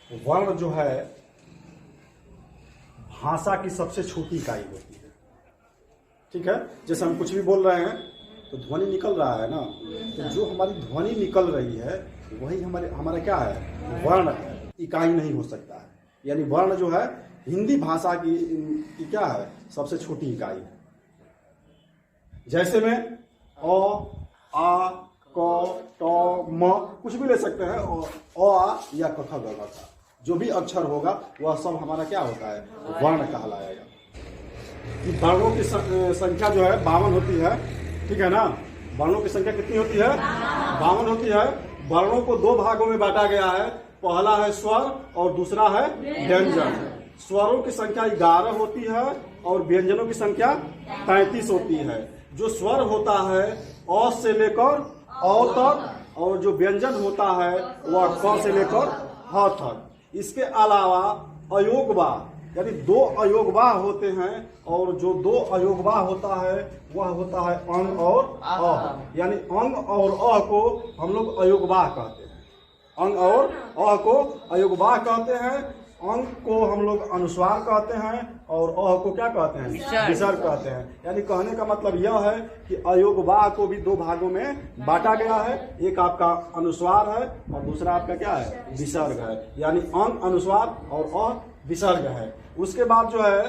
वर्ण जो है भाषा की सबसे छोटी इकाई होती है। ठीक है, जैसे हम कुछ भी बोल रहे हैं तो ध्वनि निकल रहा है ना, तो जो हमारी ध्वनि निकल रही है वही हमारा क्या है, वर्ण है, इकाई नहीं हो सकता है। यानी वर्ण जो है हिंदी भाषा की क्या है, सबसे छोटी इकाई है। जैसे में अ, आ, क, ट, म कुछ भी ले सकते हैं, अ, आ या क, ख, ग, घ, का जो भी अक्षर होगा वह सब हमारा क्या होता है, वर्ण कहलाएगा। वर्णों की संख्या जो है 52 होती है। ठीक है ना, वर्णों की संख्या कितनी होती है, 52 होती है। वर्णों को दो भागों में बांटा गया है, पहला है स्वर और दूसरा है व्यंजन। स्वरों की संख्या 11 होती है और व्यंजनों की संख्या 33 होती है। जो स्वर होता है अ से लेकर अ तक और जो व्यंजन होता है वह क से लेकर ह तक। इसके अलावा अयोगवा यानी दो अयोगवाह होते हैं और जो दो अयोगवाह होता है वह होता है अंग और अ। यानी अंग और अ को हम लोग अयोगवाह कहते हैं। अंग और अ को अयोगवाह कहते हैं। अंग को हम लोग अनुस्वार कहते हैं और अ को क्या कहते हैं, विसर्ग कहते हैं। यानी कहने का मतलब यह है कि अयोगवाह को भी दो भागों में बांटा गया है। एक आपका अनुस्वार है और दूसरा आपका क्या है, विसर्ग है। यानी अंग अनुस्वार और अ विसर्ग है। उसके बाद जो है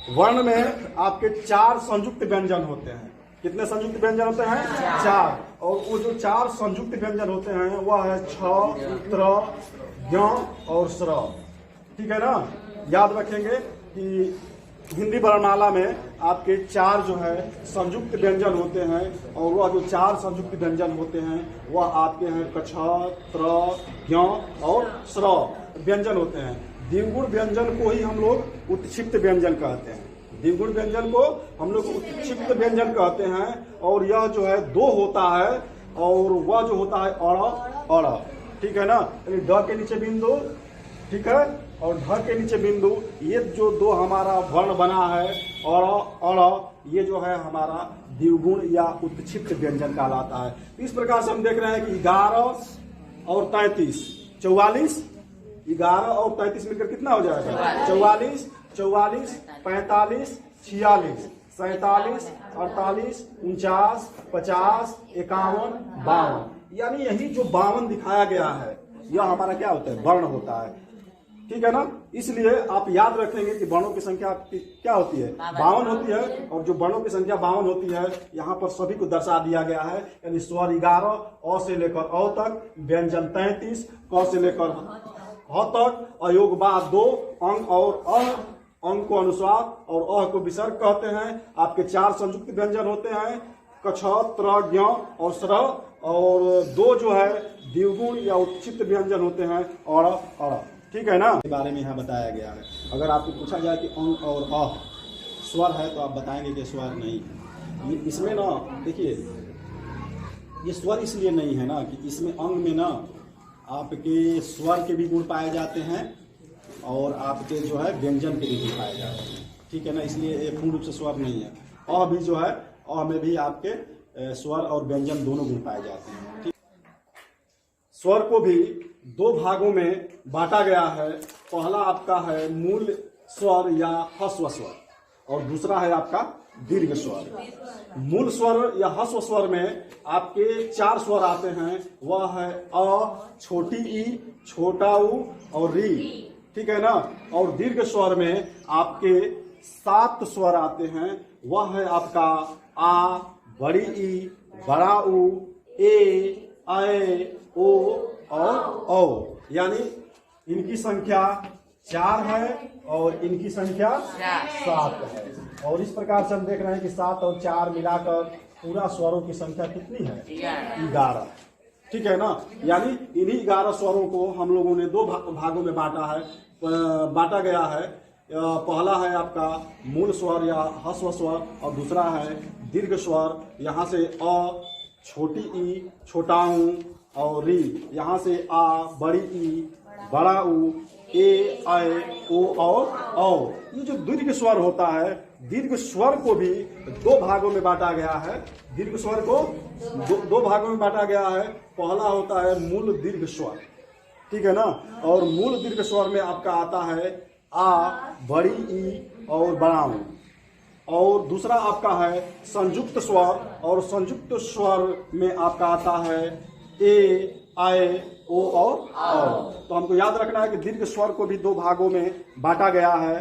वर्ण में आपके 4 संयुक्त व्यंजन होते हैं। कितने संयुक्त व्यंजन होते हैं, 4। और वो जो 4 संयुक्त व्यंजन होते हैं वह है छ, त्र, ज्ञ और स्र। ठीक है ना, याद रखेंगे कि हिंदी वर्णमाला में आपके 4 जो है संयुक्त व्यंजन होते हैं और वह जो 4 संयुक्त व्यंजन होते हैं वह आपके हैं कछ, त्र, ज्ञ और स्र व्यंजन होते हैं। द्विगुण व्यंजन को ही हम लोग उत्क्षिप्त व्यंजन कहते हैं। द्विगुण व्यंजन को हम लोग उत्क्षिप्त व्यंजन कहते हैं और यह जो है 2 होता है और वह जो होता है अड़ अड़। ठीक है ना, ड के नीचे बिंदु, ठीक है, और ढ के नीचे बिंदु, ये जो 2 हमारा वर्ण बना है अड़ अड़, ये जो है हमारा द्विगुण या उत्क्षिप्त व्यंजन कहलाता है। इस प्रकार से हम देख रहे हैं कि 11 और 33 44, 11 और 33 मिलकर कितना हो जाएगा, 44, 45, 45, 46, 47, 48, 49, 50, 51, 52। यानी यही जो 52 दिखाया गया है यह हमारा क्या होता है, वर्ण होता है। ठीक है ना, इसलिए आप याद रखेंगे कि वर्णों की संख्या क्या होती है, 52 होती है। और जो वर्णों की संख्या 52 होती है यहाँ पर सभी को दर्शा दिया गया है। यानी स्वर 11 अ से लेकर अ तक, व्यंजन 33 क से लेकर ह तक, अयोगवाह 2, अंग और अ, अंग को अनुस्वार और अ को विसर्ग कहते हैं। आपके 4 संयुक्त व्यंजन होते हैं कछ, त्र, ज्ञ और स्र, और 2 जो है द्विगुण या उत्क्षिप्त व्यंजन होते हैं अड़ अड़। ठीक है ना, इस बारे में यहाँ बताया गया है। अगर आपको पूछा जाए कि अंग और अ स्वर है तो आप बताएंगे कि स्वर नहीं है। इसमें ना देखिए, ये स्वर इसलिए नहीं है ना कि इसमें अंग में ना आपके स्वर के भी गुण पाए जाते हैं और आपके जो है व्यंजन के भी गुण पाए जाते हैं। ठीक है ना, इसलिए ये पूर्ण रूप से स्वर नहीं है। अ भी जो है, अ में भी आपके स्वर और व्यंजन दोनों गुण पाए जाते हैं। ठीक, स्वर को भी 2 भागों में बांटा गया है। पहला आपका है मूल स्वर या ह्रस्व स्वर और दूसरा है आपका दीर्घ स्वर। मूल स्वर या ह्रस्व स्वर में आपके 4 स्वर आते हैं, वह है अ, छोटी ई, छोटा ऊ और री। ठीक है ना, और दीर्घ स्वर में आपके 7 स्वर आते हैं, वह है आपका आ, बड़ी ई, बड़ा ऊ, ए, ओ और औ। यानी इनकी संख्या 4 है और इनकी संख्या 7 है। और इस प्रकार से हम देख रहे हैं कि 7 और 4 मिलाकर पूरा स्वरों की संख्या कितनी है, 11। ठीक है ना, यानी इन्हीं 11 स्वरों को हम लोगों ने 2 भागों में बांटा गया है। पहला है आपका मूल स्वर या ह्रस्व स्वर और दूसरा है दीर्घ स्वर। यहाँ से अ, छोटी ई, छोटा ऊ और री, यहाँ से आ, बड़ी ई, बड़ा ऊ, ए, ओ और औ। ये जो दीर्घ स्वर होता है, दीर्घ स्वर को भी 2 भागों में बांटा गया है। दीर्घ स्वर को 2 भागों में बांटा गया है। पहला होता है मूल दीर्घ स्वर ठीक है ना। और मूल दीर्घ स्वर में आपका आता है आ, बड़ी ई और बड़ा ऊ। और दूसरा आपका है संयुक्त स्वर, और संयुक्त स्वर में आपका आता है ए, आए, ओ और औ। तो हमको याद रखना है कि दीर्घ स्वर को भी दो भागों में बांटा गया है,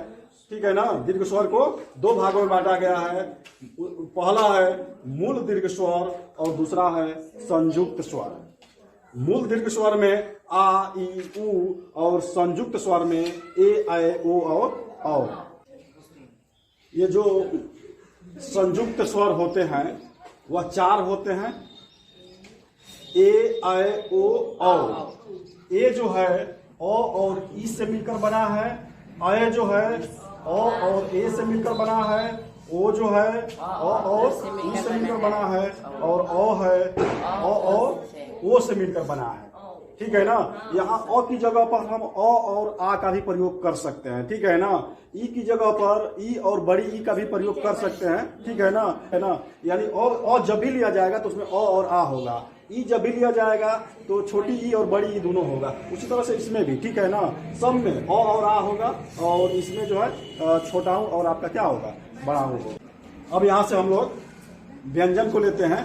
ठीक है ना। दीर्घ स्वर को दो भागों में बांटा गया है। पहला है मूल दीर्घ स्वर और दूसरा है संयुक्त स्वर। मूल दीर्घ स्वर में आ, ई, ऊ और संयुक्त स्वर में ए, आए, ओ और औ। ये जो संयुक्त स्वर होते हैं वह चार होते हैं, ए, आए, ओ, औ। ए जो है ओ और ई से मिलकर बना है, आए जो है ओ और ए से मिलकर बना है, ओ जो है ओ और ई से मिलकर बना है, और ओ है ओ और ओ से मिलकर बना है, ठीक है ना। यहाँ ओ की जगह पर हम ओ और आ का भी प्रयोग कर सकते हैं, ठीक है ना। ई की जगह पर ई और बड़ी ई का भी प्रयोग कर सकते हैं, ठीक है ना। यानी ओ जब भी लिया जाएगा तो उसमें ओ और आ होगा, ई जब भी लिया जाएगा तो छोटी ई और बड़ी ई दोनों होगा। उसी तरह से इसमें भी, ठीक है ना, सब में ओ और आ होगा, और इसमें जो है छोटा ऊ और आपका क्या होगा, बड़ा ऊ होगा। अब यहाँ से हम लोग व्यंजन को लेते हैं,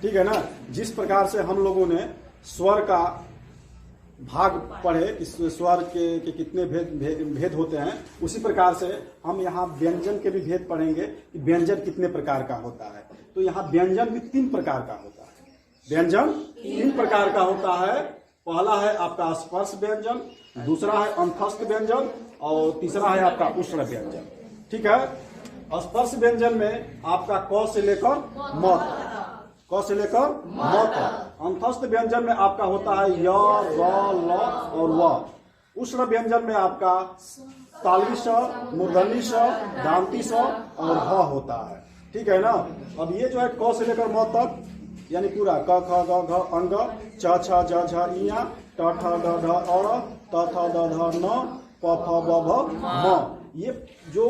ठीक है ना। जिस प्रकार से हम लोगों ने स्वर का भाग पढ़े कि स्वर के कितने भेद होते हैं, उसी प्रकार से हम यहाँ व्यंजन के भी भेद पढ़ेंगे कि व्यंजन कितने प्रकार का होता है। तो यहाँ व्यंजन भी 3 प्रकार का होता है। व्यंजन 3 प्रकार का होता है। पहला है आपका स्पर्श व्यंजन, दूसरा है अंतस्थ व्यंजन, और तीसरा है आपका उष्ण व्यंजन, ठीक है। स्पर्श व्यंजन में आपका क से लेकर म तक, क से लेकर म तक। अंतस्थ व्यंजन में आपका होता है य, र, ल और व। उष्ण व्यंजन में आपका तालवी स, मूर्धन्य स, दांती स और ह होता है, ठीक है ना। अब ये जो है क से लेकर म तक, यानी पूरा क, ख, ग, घ, अंग, च, छ, ज, झ, इया, ट, ठ, ड, ढ, और, त, थ, द, ध, न, प, फ, ब, भ, म। ये जो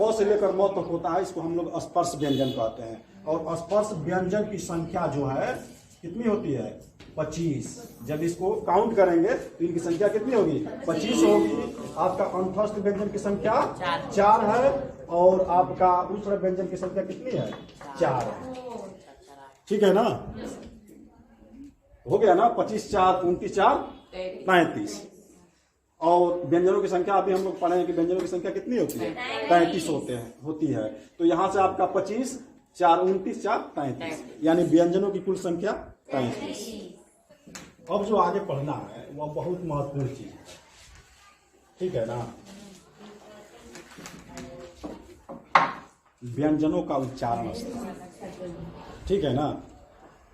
क से लेकर म तक होता है इसको हम लोग स्पर्श व्यंजन कहते हैं। और स्पर्श व्यंजन की संख्या जो है कितनी होती है, 25। जब इसको काउंट करेंगे तो इनकी संख्या कितनी होगी, 25 होगी। आपका अंतस्थ व्यंजन की संख्या 4 है, और आपका उष्ण व्यंजन की संख्या कितनी है, 4 है, ठीक है ना। हो गया ना, 25, 4, 29, 4, 35। और व्यंजनों की संख्या अभी हम लोग पढ़े कि व्यंजनों की संख्या कितनी होती है, 35 होती है। तो यहाँ से आपका 25, 4, 29, 4, 35, यानी व्यंजनों की कुल संख्या 35। अब जो आगे पढ़ना है वह बहुत महत्वपूर्ण चीज है, ठीक है ना। व्यंजनों का उच्चारण स्थान, ठीक है ना।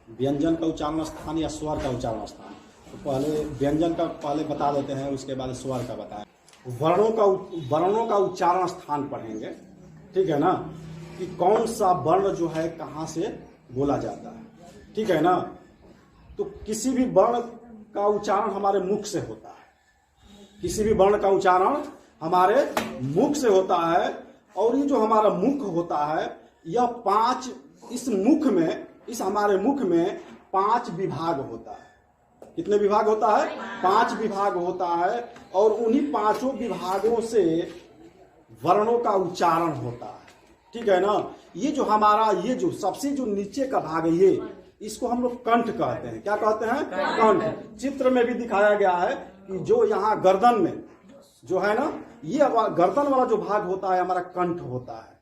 व्यंजन का उच्चारण स्थान या स्वर का उच्चारण स्थान। तो पहले व्यंजन का पहले बता देते हैं, उसके बाद स्वर का बताएं। वर्णों का उच्चारण स्थान पढ़ेंगे, ठीक है ना, कि कौन सा वर्ण जो है कहाँ से बोला जाता है, ठीक है ना। तो किसी भी वर्ण का उच्चारण हमारे मुख से होता है, किसी भी वर्ण का उच्चारण हमारे मुख से होता है। और ये जो हमारा मुख होता है यह 5, इस हमारे मुख में 5 विभाग होता है। कितने विभाग होता है, 5 विभाग होता है। और उन्हीं 5 विभागों से वर्णों का उच्चारण होता है, ठीक है ना। ये जो हमारा ये जो सबसे जो नीचे का भाग है ये, इसको हम लोग कंठ कहते हैं। क्या कहते हैं, कंठ। चित्र में भी दिखाया गया है कि जो यहाँ गर्दन में जो है ना, ये गर्दन वाला जो भाग होता है हमारा कंठ होता है,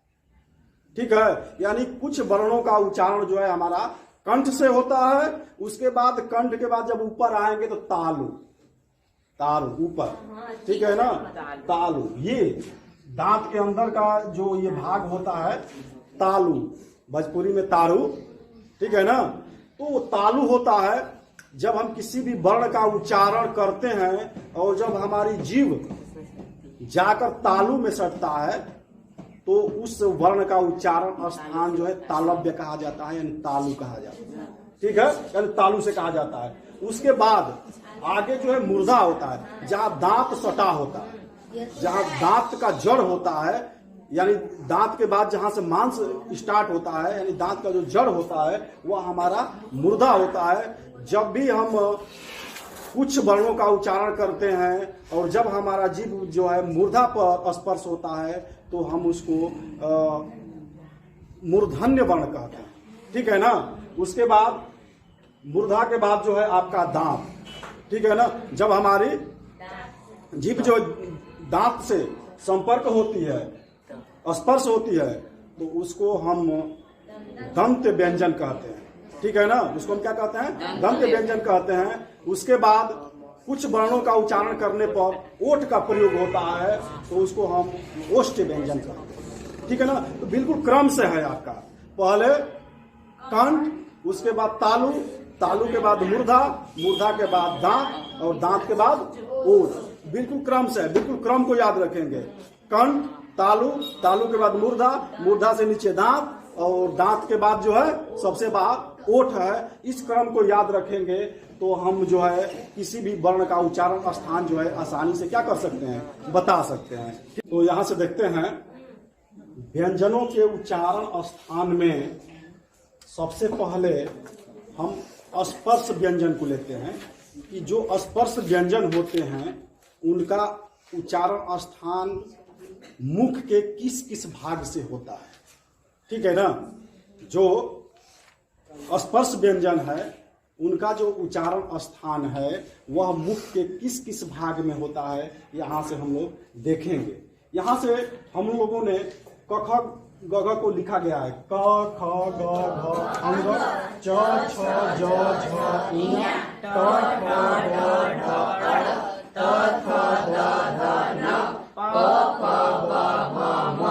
ठीक है। यानी कुछ वर्णों का उच्चारण जो है हमारा कंठ से होता है। उसके बाद कंठ के बाद जब ऊपर आएंगे तो तालु, ऊपर, ठीक है ना, तालु। ये दांत के अंदर का जो ये भाग होता है तालु, भोजपुरी में तारू, ठीक है ना। तो तालु होता है जब हम किसी भी वर्ण का उच्चारण करते हैं, और जब हमारी जीभ जाकर तालु में सटता है तो उस वर्ण का उच्चारण स्थान जो है तालव्य कहा जाता है, यानी तालु कहा जाता है, ठीक है, यानी तालु से कहा जाता है। उसके बाद आगे जो है मूर्धा होता है, जहां दांत सटा होता है, जहां दांत का जड़ होता है, यानी दांत के बाद जहां से मांस स्टार्ट होता है, यानी दांत का जो जड़ होता है वह हमारा मूर्धा होता है। जब भी हम कुछ वर्णों का उच्चारण करते हैं और जब हमारा जीभ जो है मूर्धा पर स्पर्श होता है तो हम उसको मूर्धन्य वर्ण कहते हैं, ठीक है ना। उसके बाद मूर्धा के बाद जो है आपका दांत, ठीक है ना। जब हमारी जीभ जो दांत से संपर्क होती है, स्पर्श होती है, तो उसको हम दंत व्यंजन कहते हैं, ठीक है ना। उसको हम क्या कहते हैं? दंत व्यंजन कहते हैं। उसके बाद कुछ वर्णों का उच्चारण करने पर ओठ का प्रयोग होता है तो उसको हम ओष्ठ व्यंजन कहते हैं, ठीक है ना। तो बिल्कुल क्रम से है आपका, पहले कंठ, उसके बाद तालु, तालु के बाद मूर्धा, मूर्धा के बाद दांत और दांत के बाद ओठ, बिल्कुल क्रम से है। बिल्कुल क्रम को याद रखेंगे। कंठ, तालु, तालु के बाद मूर्धा, मूर्धा से नीचे दांत और दांत के बाद जो है सबसे बाहर ओठ है। इस क्रम को याद रखेंगे तो हम जो है किसी भी वर्ण का उच्चारण स्थान जो है आसानी से क्या कर सकते हैं, बता सकते हैं। तो यहां से देखते हैं व्यंजनों के उच्चारण स्थान में सबसे पहले हम स्पर्श व्यंजन को लेते हैं कि जो स्पर्श व्यंजन होते हैं उनका उच्चारण स्थान मुख के किस किस भाग से होता है, ठीक है ना। जो स्पर्श व्यंजन है उनका जो उच्चारण स्थान है वह मुख के किस किस भाग में होता है, यहाँ से हम लोग देखेंगे। यहाँ से हम लोगों ने क ख ग घ को लिखा गया है, क ख ग घ अंग च छ ज झ ञ ट ठ ड ढ ट थ द ध न प फ ब भ म।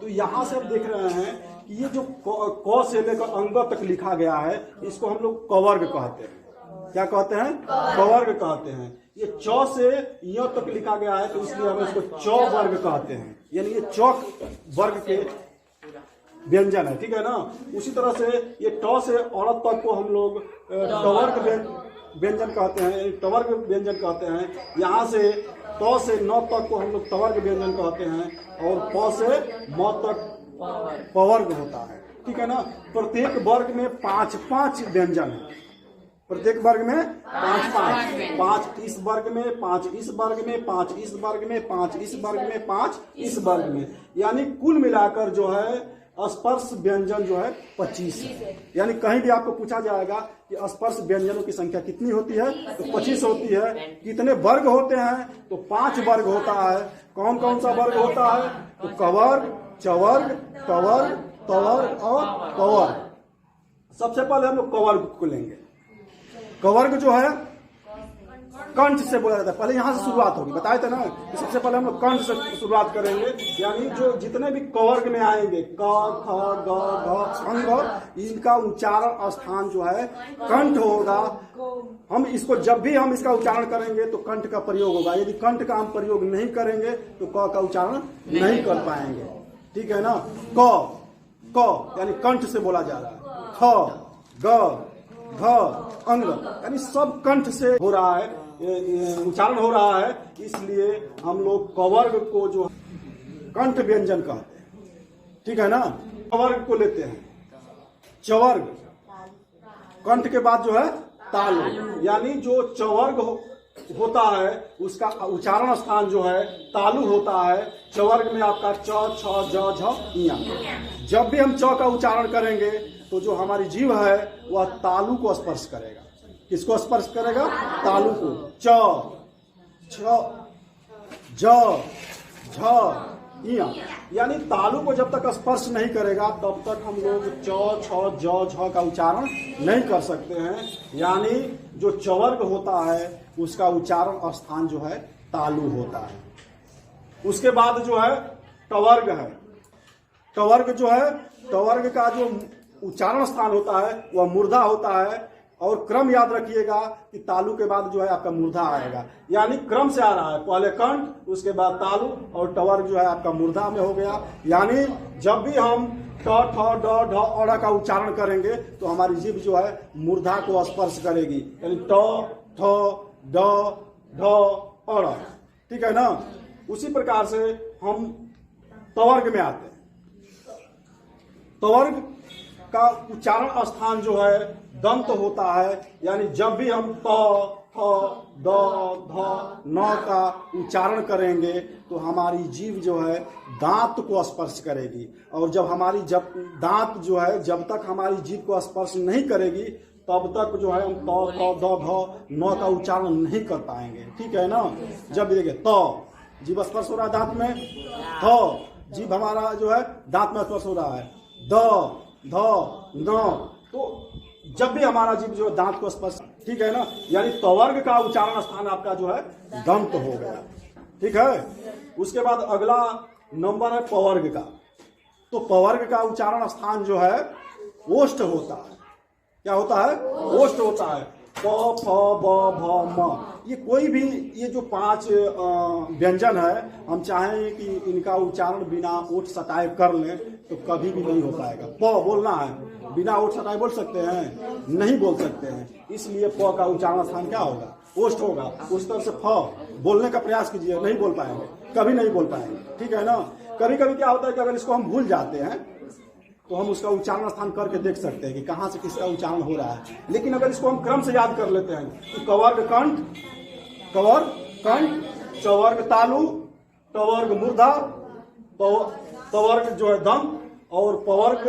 तो यहाँ से हम देख रहे हैं कि ये जो क से लेकर अंग तक लिखा गया है इसको हम लोग कवर्ग कहते हैं। क्या कहते हैं? कवर्ग कहते हैं। ये च से य तक लिखा गया है तो इसलिए हम इसको च वर्ग कहते हैं, यानी ये चौक वर्ग के व्यंजन है, ठीक है ना। उसी तरह से ये ट से औरत तक को हम लोग टवर्ग व्यंजन कहते हैं, टवर्ग व्यंजन कहते हैं। यहाँ से त से न तक को हम लोग तवर्ग व्यंजन कहते हैं और प से म तक पवर्ग होता है, ठीक है ना। प्रत्येक वर्ग में 5-5 व्यंजन है, प्रत्येक वर्ग में 5-5, 5 इस वर्ग में, 5 इस वर्ग में, 5 इस वर्ग में, 5 इस वर्ग में, 5 इस वर्ग में, यानी कुल मिलाकर जो है स्पर्श व्यंजन जो है 25 है। यानी कहीं भी आपको पूछा जाएगा कि स्पर्श व्यंजनों की संख्या कितनी होती है तो 25 होती है। कितने वर्ग होते हैं तो 5 वर्ग होता है। कौन कौन सा वर्ग होता है तो कवर्ग, चवर्ग, टवर्ग, तवर्ग और पवर्ग। सबसे पहले हम लोग कवर्ग को लेंगे। कवर्ग जो है कंठ से बोला जाता है, पहले यहां से शुरुआत होगी, बताए थे ना कि सबसे पहले हम लोग कंठ से शुरुआत करेंगे। यानी जो जितने भी कवर्ग में आएंगे क ख ग घ अंग, इनका उच्चारण स्थान जो है कंठ होगा। हम इसको जब भी हम इसका उच्चारण करेंगे तो कंठ का प्रयोग होगा। यदि कंठ का हम प्रयोग नहीं करेंगे तो क का उच्चारण नहीं कर पाएंगे, ठीक है ना। क यानी कंठ से बोला जा रहा है, ख ग घ अंग यानी सब कंठ से हो रहा है, उच्चारण हो रहा है। इसलिए हम लोग कवर्ग को जो कंठ व्यंजन कहते हैं, ठीक है ना। कवर्ग को लेते हैं। चवर्ग कंठ के बाद जो है तालु, यानी जो चवर्ग होता है उसका उच्चारण स्थान जो है तालु होता है। चवर्ग में आपका च छ ज झ ञ। जब भी हम च का उच्चारण करेंगे तो जो हमारी जीभ है वह तालु को स्पर्श करेगा। किसको स्पर्श करेगा? तालु को। च छ ज झ ञ, यानी तालु को जब तक स्पर्श नहीं करेगा तब तक हम लोग च छ ज झ का उच्चारण नहीं कर सकते हैं। यानी जो चवर्ग होता है उसका उच्चारण स्थान जो है तालु होता है। उसके बाद जो है टवर्ग है। टवर्ग जो है, टवर्ग का जो उच्चारण स्थान होता है वह मूर्धा होता है। और क्रम याद रखिएगा कि तालु के बाद जो है आपका मूर्धा आएगा, यानी क्रम से आ रहा है, पहले कंठ, उसके बाद तालु और टवर्ग जो है आपका मूर्धा में हो गया। यानी जब भी हम ट ठ ड ढ अ का उच्चारण करेंगे तो हमारी जीभ जो है मूर्धा को स्पर्श करेगी, यानी ट ठ ड ढ अ, ठीक है ना। उसी प्रकार से हम तवर्ग में आते हैं। तवर्ग का उच्चारण स्थान जो है दंत होता है। यानी जब भी हम त फ, द, ध, न का उच्चारण करेंगे तो हमारी जीभ जो है दांत को स्पर्श करेगी। और जब हमारी दांत जो है जब तक हमारी जीभ को स्पर्श नहीं करेगी तब तक जो है हम त, थ, द, ध, न का उच्चारण नहीं कर पाएंगे। ठीक है ना। जब देखिए त जीभ स्पर्श हो रहा है दांत में, थ जीभ हमारा जो है दांत में स्पर्श हो रहा है, द, ध, न, तो जब भी हमारा जीभ जो है दांत को स्पर्श, ठीक है ना, यानी तवर्ग का उच्चारण स्थान आपका जो है दंत हो गया। ठीक है। उसके बाद अगला नंबर है पवर्ग का। तो पवर्ग का उच्चारण स्थान जो है ओष्ठ होता है। क्या होता है? ओष्ठ होता है। प, फ, ब, भ, म, ये कोई भी ये जो 5 व्यंजन है हम चाहें कि इनका उच्चारण बिना ओठ सटाए कर लें तो कभी भी नहीं हो पाएगा। प बोलना है, बिना ओठ सटाए बोल सकते हैं? नहीं बोल सकते हैं। इसलिए प का उच्चारण स्थान क्या होगा? ओष्ठ होगा। उस तरह से फ बोलने का प्रयास कीजिए, नहीं बोल पाएंगे, कभी नहीं बोल पाएंगे। ठीक है ना। कभी कभी क्या होता है कि अगर इसको हम भूल जाते हैं तो हम उसका उच्चारण स्थान करके देख सकते हैं कि कहाँ से किसका उच्चारण हो रहा है। लेकिन अगर इसको हम क्रम से याद कर लेते हैं तो कवर्ग कंठ, कवर्ग कंठ, चवर्ग तालु, टवर्ग मूर्धा, तवर्ग जो है दम और पवर्ग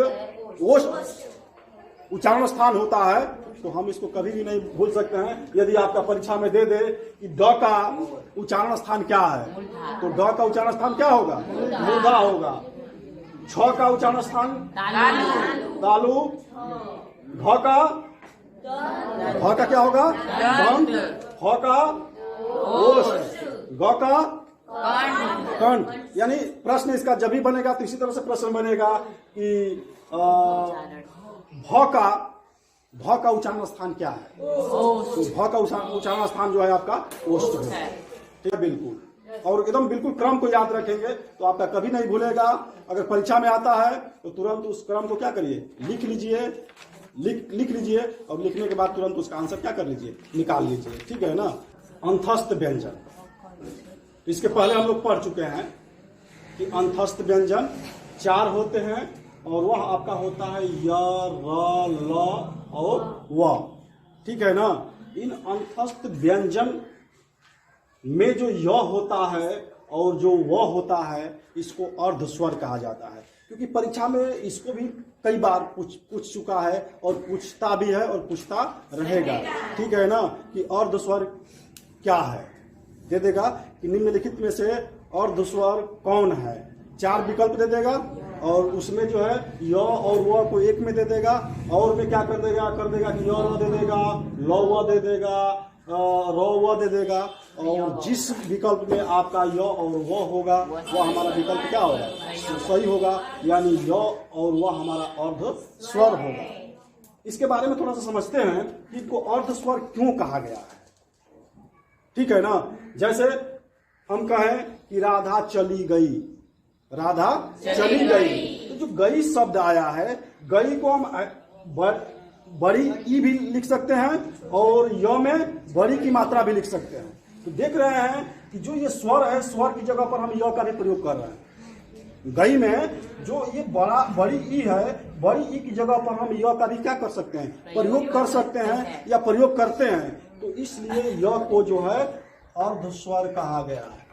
ओष्ठ उच्चारण स्थान होता है। तो हम इसको कभी भी नहीं भूल सकते हैं। यदि आपका परीक्षा में दे दे कि ड का उच्चारण स्थान क्या है तो ड का उच्चारण स्थान क्या होगा? मूर्धा होगा। छ का उच्चारण स्थान तालु, ध का क्या होगा? दंत, फ का ओष्ठ, ग का कंठ। यानी प्रश्न इसका जब भी बनेगा तो इसी तरह से प्रश्न बनेगा कि भ का उच्चारण स्थान क्या है? तो भ का उच्चारण स्थान जो है आपका ओष्ठ है। ठीक है, बिल्कुल। और एकदम बिल्कुल क्रम को याद रखेंगे तो आपका कभी नहीं भूलेगा। अगर परीक्षा में आता है तो तुरंत उस क्रम को क्या करिए? लिख लीजिए, लिख लीजिए और लिखने के बाद तुरंत उसका आंसर क्या कर लीजिए? निकाल लीजिए। ठीक है ना। अंतस्थ व्यंजन, इसके पहले हम लोग पढ़ चुके हैं कि अंतस्थ व्यंजन 4 होते हैं और वह आपका होता है य, र, ल और व। ठीक है ना। इन अंतस्थ व्यंजन में जो य होता है और जो व होता है इसको अर्ध स्वर कहा जाता है। क्योंकि परीक्षा में इसको भी कई बार पूछ चुका है और पूछता भी है और पूछता रहेगा। ठीक है ना। कि अर्ध स्वर क्या है? दे देगा कि निम्नलिखित में से अर्ध स्वर कौन है? 4 विकल्प दे देगा और उसमें जो है य और व को एक में दे देगा और में क्या कर देगा कि य र दे देगा, ल व दे देगा, र व दे देगा। और जिस विकल्प में आपका य और व होगा वह हमारा विकल्प क्या होगा? सही होगा। यानी य और व हमारा अर्ध स्वर होगा। इसके बारे में थोड़ा सा समझते हैं कि इसको अर्ध स्वर क्यों कहा गया है। ठीक है ना। जैसे हम कहें कि राधा चली गई, राधा चली गई, तो जो गई शब्द आया है, गई को हम बड़ी ई भी लिख सकते हैं और य में बड़ी की मात्रा भी लिख सकते हैं। तो देख रहे हैं कि जो ये स्वर है, स्वर की जगह पर हम य का भी प्रयोग कर रहे हैं। गई में जो ये बड़ी ई है, बड़ी ई की जगह पर हम य का भी क्या कर सकते हैं? प्रयोग कर सकते हैं या प्रयोग करते हैं। तो इसलिए य को जो है अर्ध स्वर कहा गया है।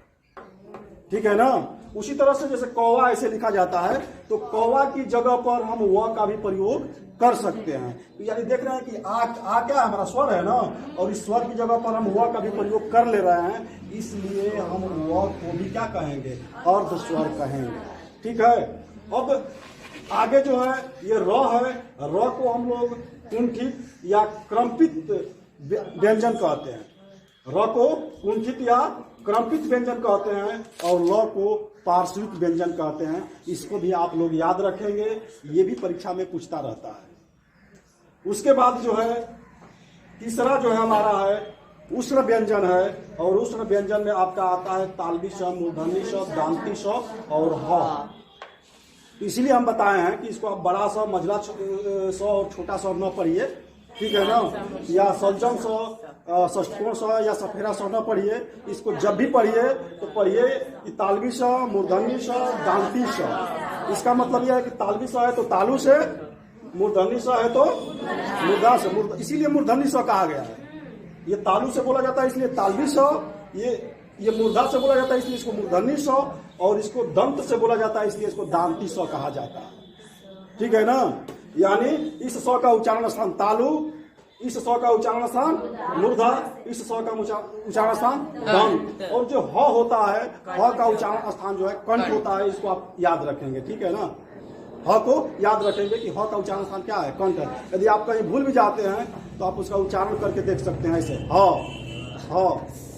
ठीक है ना। उसी तरह से जैसे कौवा ऐसे लिखा जाता है तो कौवा की जगह पर हम व का भी प्रयोग कर सकते हैं। तो यानी देख रहे हैं कि आ क्या हमारा स्वर है ना, और इस स्वर की जगह पर हम व का भी प्रयोग कर ले रहे हैं, इसलिए हम व को भी क्या कहेंगे? अर्ध स्वर कहेंगे। ठीक है। अब आगे जो है ये र है, र को हम लोग कुंठित या क्रमपित व्यंजन कहते हैं। र को कुंठित या क्रमपित व्यंजन कहते हैं और ल को पार्श्विक व्यंजन कहते हैं। इसको भी आप लोग याद रखेंगे, ये भी परीक्षा में पूछता रहता है। उसके बाद जो है तीसरा जो है हमारा है उष्ण व्यंजन है और उष्ण व्यंजन में आपका आता है तालवी स, मूर्धन्य स, दांती स और ह। इसलिए हम बताए हैं कि इसको आप बड़ा सा, मझला स और छोटा स न पढ़िए। ठीक है ना। या सलजम स, षष्ठकोण स या सफेरा स न पढ़िए। इसको जब भी पढ़िए तो पढ़िए कि तालवी स, मूर्धन्य स, दांती स। इसका मतलब यह है कि तालवी स है तो तालु से, मूर्धन्य स है तो मूर्धा से, इसीलिए मूर्धन्य स कहा गया है। ये तालु से बोला जाता है इसलिए तालवी स, ये मूर्धा से बोला जाता है इसलिए इसको मूर्धन्य स, और इसको दंत से बोला जाता है इसलिए इसको दांती स कहा जाता है। ठीक है ना। यानी इस स का उच्चारण स्थान तालु, इस स का उच्चारण स्थान मूर्धा, इस स का उच्चारण स्थान दंत, और जो ह होता है ह का उच्चारण स्थान जो है कंठ होता है। इसको आप याद रखेंगे। ठीक है ना। ह को याद रखेंगे कि ह का उच्चारण स्थान क्या है, कंठ है। यदि आप कहीं भूल भी जाते हैं तो आप उसका उच्चारण करके देख सकते हैं ऐसे ह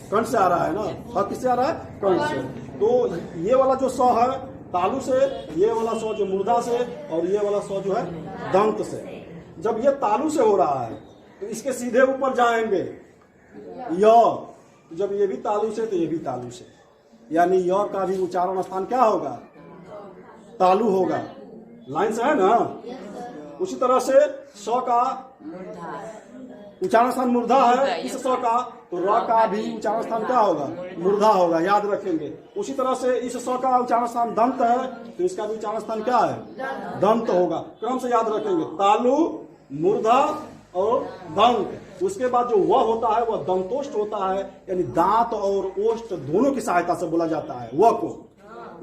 कंठ से आ रहा है ना, ह किससे आ रहा है, कंठ से। तो ये वाला जो स है तालु से, ये वाला स जो मूर्धा से, और ये वाला स जो है दंत से। जब ये तालु से हो रहा है तो इसके सीधे ऊपर जाएंगे य, जब ये भी तालु से तो ये भी तालु से, यानी य का भी उच्चारण स्थान क्या होगा, तालु होगा। लाइन से है ना। उसी तरह से स का उच्चारण स्थान मूर्धा है इस स का, तो र का भी उच्चारण स्थान क्या होगा, मूर्धा होगा, याद रखेंगे। उसी तरह से इस स का उच्चारण स्थान दंत है तो इसका भी उच्चारण स्थान क्या है, दंत होगा। क्रम से याद रखेंगे, तालु, मूर्धा और दंत। उसके बाद जो व होता है वह दंतोष्ट होता है, यानी दांत और ओष्ठ दोनों की सहायता से बोला जाता है व को,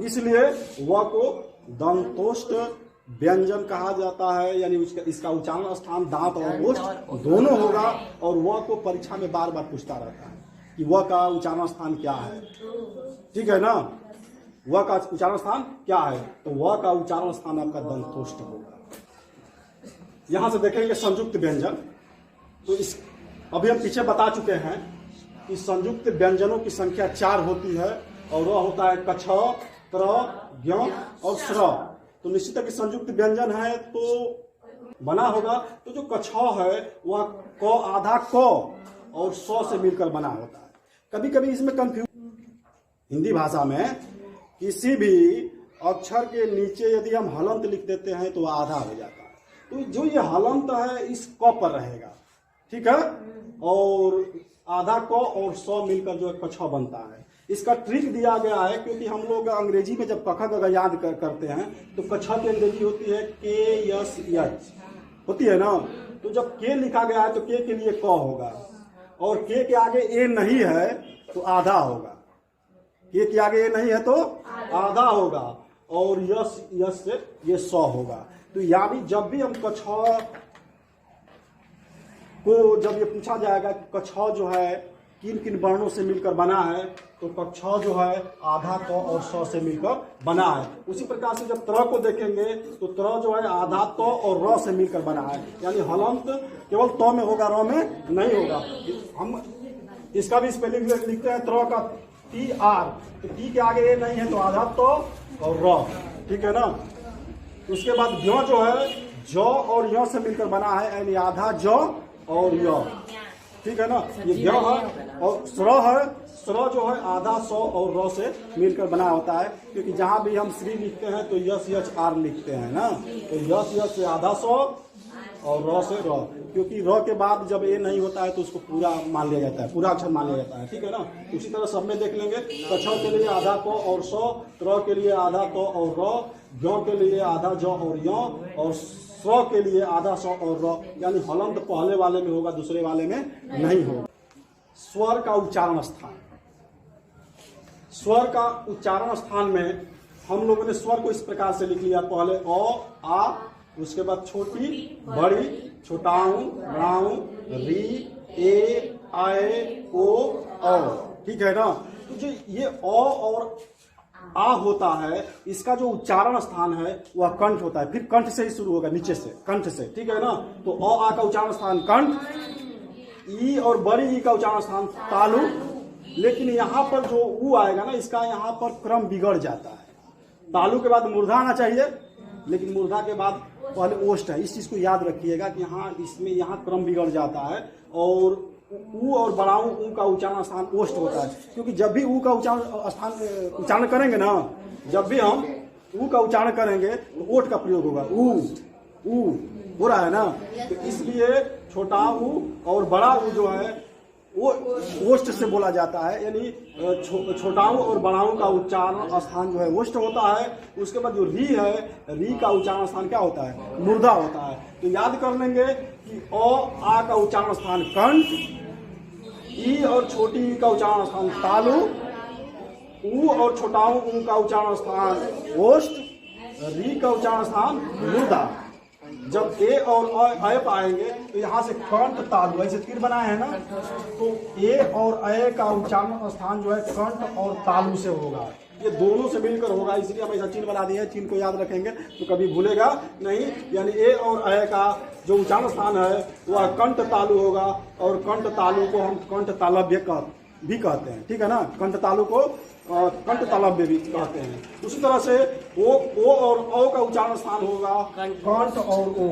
इसलिए व को दंतोष्ट व्यंजन कहा जाता है। यानी इसका उच्चारण स्थान दांत और ओष्ठ दोनों होगा। और वह को परीक्षा में बार बार पूछता रहता है कि वह का उच्चारण स्थान क्या है। ठीक है ना। वह का उच्चारण स्थान क्या है, तो वह का उच्चारण स्थान आपका दंतोष्ट होगा। यहां से देखेंगे संयुक्त व्यंजन। तो इस अभी हम पीछे बता चुके हैं कि संयुक्त व्यंजनों की संख्या 4 होती है, और वह होता है कछ, त्र, ज्ञ और स्र। तो निश्चित है कि संयुक्त व्यंजन है तो बना होगा। तो जो कछ है वह क आधा क और स से मिलकर बना होता है। कभी कभी इसमें कंफ्यूज, हिंदी भाषा में किसी भी अक्षर के नीचे यदि हम हलंत लिख देते हैं तो आधा हो जाता है। तो जो ये हलंत है इस क पर रहेगा। ठीक है। और आधा क और स मिलकर जो है कछ बनता है। इसका ट्रिक दिया गया है, क्योंकि हम लोग अंग्रेजी में जब कख ग याद करते हैं तो कछ की अंग्रेजी होती है के यस एच होती है ना। तो जब के लिखा गया है तो के लिए क होगा, और के आगे ए नहीं है तो आधा होगा। के आगे ए नहीं है तो आधा होगा, और यस से ये स होगा। तो यानी जब भी हम कछ को जब ये पूछा जाएगा कि कछ जो है किन किन वर्णों से मिलकर बना है, तो कक्ष जो है आधा क और स से मिलकर बना है। उसी प्रकार से जब त्र को देखेंगे तो त्र जो है आधा त और र से मिलकर बना है। यानी हलंत केवल त में होगा, र में नहीं होगा। हम इसका भी स्पेलिंग लिखते हैं त्र का टी आर, तो टी के आगे ए नहीं है तो आधा त और र। ठीक है ना। उसके बाद ज्ञ जो है ज और य से मिलकर बना है, यानी आधा ज और य। ठीक है ना। ये ज्ञ है। और स्र है, स्र जो है आधा स और र से मिलकर बना होता है, क्योंकि जहां भी हम श्री लिखते हैं तो यस यच आर लिखते हैं ना। तो यस यस से आधा स और र से र, क्योंकि र के बाद जब ए नहीं होता है तो उसको पूरा मान लिया जाता है, पूरा अक्षर मान लिया जाता है। ठीक है ना। उसी तरह सब में देख लेंगे, कछ के लिए आधा क और स, त्र के लिए आधा क और र, ज्ञ के लिए आधा ज और य, और स्व के लिए आधा स और र। यानी हलंत पहले वाले में होगा, दूसरे वाले में नहीं होगा। स्वर का उच्चारण स्थान, स्वर का उच्चारण स्थान में हम लोगों ने स्वर को इस प्रकार से लिख लिया, पहले अ आ, उसके बाद छोटी बड़ी, छोटाऊ बड़ाऊ, री, ए, आए, ओ, औ। ठीक है ना। तो जो ये अ और आ होता है, इसका जो उच्चारण स्थान है वह कंठ होता है। फिर कंठ से ही शुरू होगा, नीचे से, कंठ से। ठीक है ना। तो अ आ का उच्चारण स्थान कंठ, ई और बड़ी ई का उच्चारण स्थान तालु। लेकिन यहाँ पर जो ऊ आएगा ना, इसका यहाँ पर क्रम बिगड़ जाता है। तालु के बाद मूर्धा आना चाहिए, लेकिन मूर्धा के बाद पहले ओष्ठ है। इस चीज को याद रखिएगा कि यहाँ इसमें यहाँ क्रम बिगड़ जाता है, और ऊ और बड़ाऊ ऊ का उच्चारण स्थान ओष्ठ होता है। क्योंकि जब भी ऊ का उच्चारण करेंगे ना, जब भी हम ऊ का उच्चारण करेंगे तो ओठ का प्रयोग होगा। ऊ हो रहा है ना। तो इसलिए छोटा ऊ और बड़ा ऊ जो है वो ओष्ठ से बोला जाता है। यानी छोटाऊ और बड़ाऊ का उच्चारण स्थान जो है ओष्ठ होता है। उसके बाद जो री है, री का उच्चारण स्थान क्या होता है, मूर्धा होता है। तो याद कर लेंगे कि अ आ का उच्चारण स्थान कंठ, ई और छोटी ई का उच्चारण स्थान तालु, ऊ और छोटा ऊ का उच्चारण स्थान ओष्ठ, री का उच्चारण स्थान मृदा। जब ए और अ पाएंगे तो यहाँ से कंठ तालु, ऐसे तीर बनाए हैं ना, तो ए और अ का उच्चारण स्थान जो है कंठ और तालु से होगा। ये दोनों से मिलकर होगा, इसलिए हम ऐसा चिन्ह बना दिए हैं। चिन्ह को याद रखेंगे तो कभी भूलेगा नहीं। यानी ए और अ का जो उच्चारण स्थान है वह कंठ तालु होगा, और कंठ तालु को हम कंठ तालव्य भी कहते हैं। ठीक है ना, कंठ तालु को कंठ तालव्य भी कहते हैं। उसी तरह से ओ और औ का उच्चारण स्थान होगा कंठ और ओ।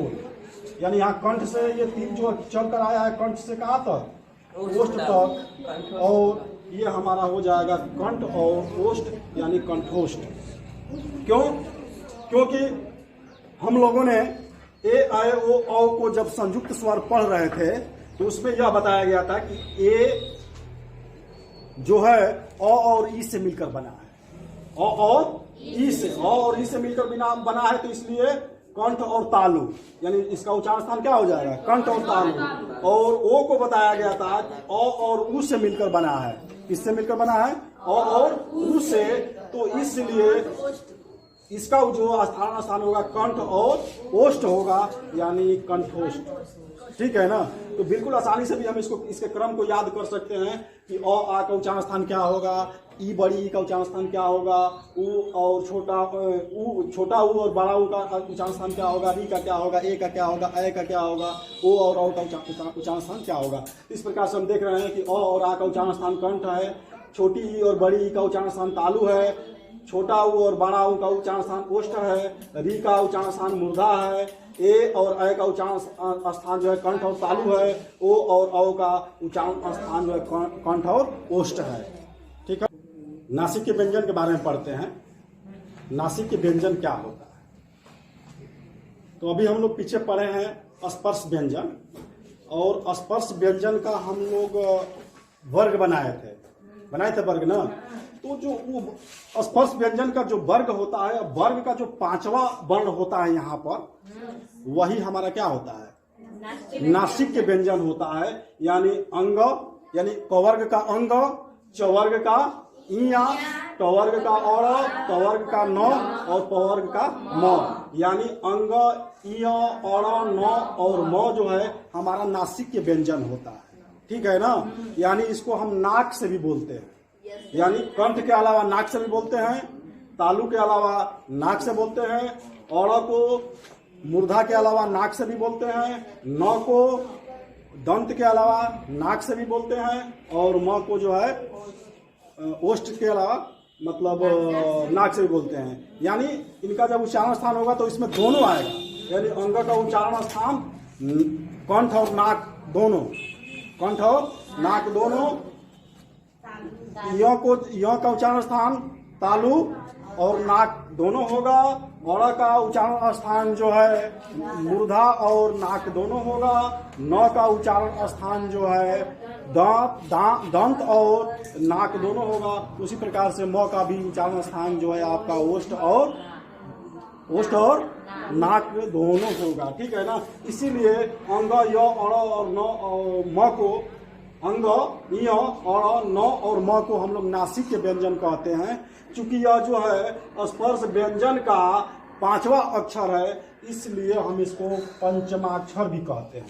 यानी यहाँ कंठ से ये तीन जो चल कर आया है, कंठ से कहाँ तक, ओष्ठ तक, और ये हमारा हो जाएगा कंठ और ओष्ठ यानी कंठोष्ठ। क्यों? क्योंकि हम लोगों ने ए आए ओ औ को जब संयुक्त स्वर पढ़ रहे थे तो उसमें यह बताया गया था कि ए जो है अ और ई से मिलकर बना है। अ और ई से मिलकर बना है, तो इसलिए कंठ और तालु, यानी इसका उच्चारण स्थान क्या हो जाएगा, कंठ और तालु। और ओ को बताया गया था कि अ और उ से मिलकर बना है। किससे मिलकर बना है, अ और उ से, तो इसलिए इसका जो स्थान होगा कंठ और ओष्ठ होगा, यानी कंठोष्ठ। ठीक है ना, तो बिल्कुल आसानी से भी हम इसके क्रम को याद कर सकते हैं कि अ आ का उच्चारण स्थान क्या होगा, ई बड़ी ई का उच्चारण स्थान क्या होगा, ऊ और छोटा ऊ और बड़ा ऊ का उच्चारण स्थान क्या होगा, री का क्या होगा, ए का क्या होगा, ए का क्या होगा, ओ और औ का उच्चारण स्थान क्या होगा। इस प्रकार से हम देख रहे हैं कि अ और आ का उच्चारण स्थान कंठ है, छोटी ई और बड़ी ई का उच्चारण स्थान तालु है, छोटा ऊ और बड़ा ऊ का उच्चारण स्थान ओष्ठ है, री का उच्चारण स्थान मूर्धा है, ए और अ का उच्चारण स्थान जो है कंठ और तालु है, ओ और औ का उच्चारण स्थान जो है कंठ और ओष्ठ है। ठीक है, नासिक के व्यंजन के बारे में पढ़ते हैं। नासिक के व्यंजन क्या होता है, तो अभी हम लोग पीछे पढ़े हैं स्पर्श व्यंजन, और स्पर्श व्यंजन का हम लोग वर्ग बनाए थे वर्ग ना। तो जो वो स्पर्श व्यंजन का जो वर्ग होता है, वर्ग का जो 5वां वर्ण होता है यहाँ पर, वही हमारा क्या होता है, नासिक के व्यंजन होता है। यानी अंग, यानी कवर्ग का अंग, चवर्ग का इया, टवर्ग का और, तवर्ग का न और पवर्ग का म। यानी अंग, इया, और, न और म जो है हमारा नासिक के व्यंजन होता है। ठीक है ना, यानी इसको हम नाक से भी बोलते हैं, यानी कंठ के अलावा नाक से भी बोलते हैं, तालु के अलावा नाक से बोलते हैं, और को मूर्धा के अलावा नाक से भी बोलते हैं, न को दंत के अलावा नाक से भी बोलते हैं, और म को जो है ओष्ठ के अलावा मतलब नाक से भी बोलते हैं। यानी इनका जब उच्चारण स्थान होगा तो इसमें दोनों आएगा, यानी अंग का उच्चारण स्थान कंठ और नाक दोनों, कंठ और नाक दोनों। य का उच्चारण स्थान तालु और नाक दोनों होगा, और का उच्चारण स्थान जो है मूर्धा और नाक दोनों होगा, न का उच्चारण स्थान जो है दंत और नाक दोनों होगा। उसी प्रकार से म का भी उच्चारण स्थान जो है आपका ओष्ठ और नाक दोनों होगा। ठीक है ना, इसीलिए अंग, य, और न और म को, अंग, य, और न और म को हम लोग नासिक के व्यंजन कहते हैं। चूंकि यह जो है स्पर्श व्यंजन का 5वां अक्षर है, इसलिए हम इसको पंचमाक्षर भी कहते हैं।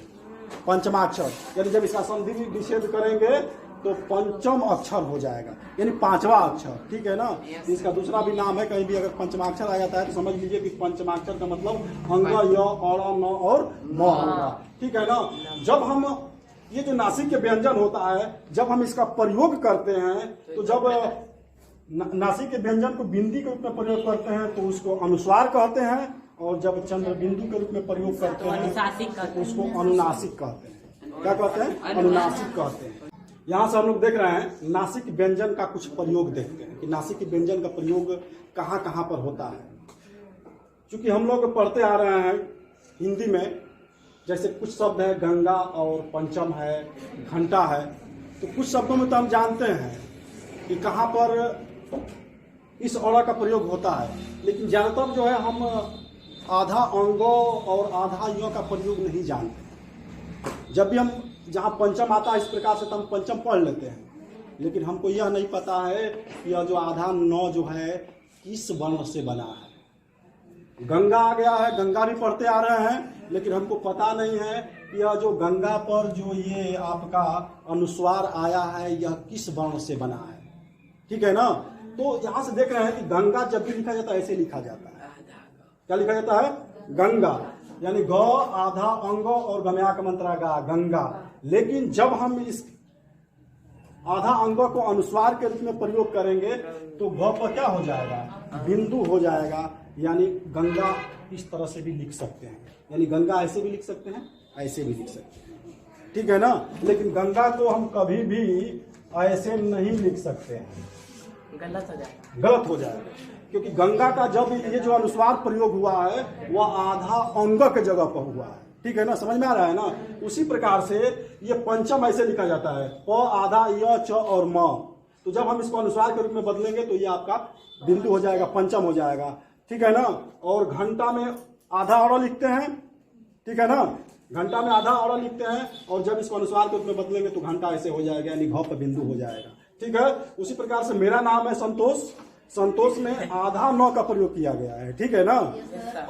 पंचमाक्षर यानी जब इसका संधि विच्छेद करेंगे तो पंचम अक्षर हो जाएगा, यानी 5वां अक्षर। ठीक है ना, इसका दूसरा भी नाम है, कहीं भी अगर पंचमाक्षर आ जाता है तो समझ लीजिए कि पंचमाक्षर का मतलब अंग, य, और, न और म होगा। ठीक है ना, जब हम ये जो नासिक के व्यंजन होता है, जब हम इसका प्रयोग करते हैं, तो जब नासिक के व्यंजन को बिंदी के रूप में प्रयोग करते हैं तो उसको अनुस्वार कहते हैं, और जब चंद्र बिंदु के रूप में प्रयोग करते हैं तो उसको अनुनासिक कहते हैं। क्या कहते हैं? अनुनासिक कहते हैं। यहाँ से हम लोग देख रहे हैं नासिक व्यंजन का कुछ प्रयोग देखते हैं कि नासिक व्यंजन का प्रयोग कहाँ कहाँ पर होता है। क्योंकि हम लोग पढ़ते आ रहे हैं हिंदी में, जैसे कुछ शब्द है गंगा और पंचम है, घंटा है, तो कुछ शब्दों में तो हम जानते हैं कि कहाँ पर इस औरा का प्रयोग होता है, लेकिन ज़्यादातर जो है हम आधा अंगों और आधा यो का प्रयोग नहीं जानते। जब भी हम जहाँ पंचम आता है इस प्रकार से तो हम पंचम पढ़ लेते हैं, लेकिन हमको यह नहीं पता है कि यह जो आधा नौ जो है किस वर्ण से बना है। गंगा आ गया है, गंगा भी पढ़ते आ रहे हैं, लेकिन हमको पता नहीं है कि यह जो गंगा पर जो ये आपका अनुस्वार आया है यह किस वर्ण से बना है। ठीक है ना। तो यहाँ से देख रहे हैं कि गंगा जब भी लिखा जाता है ऐसे लिखा जाता है। क्या लिखा जाता है? गंगा, यानी ग आधा अंग और गम्या का मंत्रा गा, गंगा। लेकिन जब हम इस आधा अंग को अनुस्वार के रूप में प्रयोग करेंगे तो ग पर क्या हो जाएगा? बिंदु हो जाएगा। यानी गंगा इस तरह से भी लिख सकते हैं, यानी गंगा ऐसे भी लिख सकते हैं, ऐसे भी लिख सकते हैं। ठीक है ना। लेकिन गंगा को हम कभी भी ऐसे नहीं लिख सकते हैं, गलत हो जाएगा। क्योंकि गंगा का जब ये जो अनुस्वार प्रयोग हुआ है वह आधा अंग के जगह पर हुआ है। ठीक है ना, समझ में आ रहा है ना। उसी प्रकार से ये पंचम ऐसे लिखा जाता है, प आधा य च और म। तो जब हम इसको अनुस्वार के रूप में बदलेंगे तो ये आपका बिंदु हो जाएगा, पंचम हो जाएगा। ठीक है ना। और घंटा में आधा और लिखते हैं, ठीक है ना, घंटा में आधा और लिखते हैं, और जब इसको अनुस्वार के रूप में बदलेंगे तो घंटा ऐसे हो जाएगा, यानी घ पर बिंदु हो जाएगा। ठीक है। उसी प्रकार से मेरा नाम है संतोष, संतोष में आधा नौ का प्रयोग किया गया है। ठीक है ना।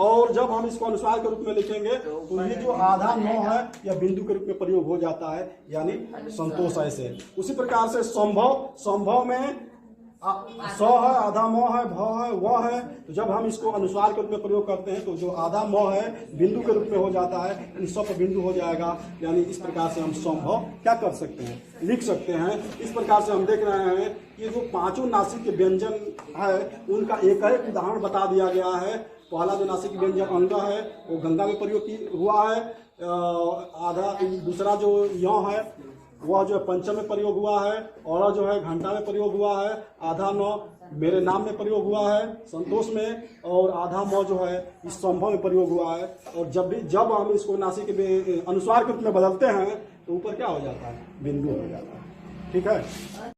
और जब हम इसको अनुस्वार के रूप में लिखेंगे तो ये जो आधा नौ है यह बिंदु के रूप में प्रयोग हो जाता है, यानी संतोष ऐसे। उसी प्रकार से संभव, संभव में स है, आधा म है, भ है, व है। तो जब हम इसको अनुस्वार के रूप में प्रयोग करते हैं तो जो आधा म है बिंदु के रूप में हो जाता है, यानी स पर बिंदु हो जाएगा। यानी इस प्रकार से हम संभव क्या कर सकते हैं? लिख सकते हैं। इस प्रकार से हम देख रहे हैं कि जो पांचों नासिक के व्यंजन है उनका एक एक उदाहरण बता दिया गया है। पहला जो नासिक व्यंजन अंग है वो गंगा में प्रयोग हुआ है, आधा। दूसरा जो य है वह जो है पंचम में प्रयोग हुआ है, और जो है घंटा में प्रयोग हुआ है, आधा नौ मेरे नाम में प्रयोग हुआ है संतोष में, और आधा मौ जो है इस संभव में प्रयोग हुआ है। और जब हम इसको नासिक के अनुस्वार के रूप में बदलते हैं तो ऊपर क्या हो जाता है? बिंदु हो जाता है। ठीक है।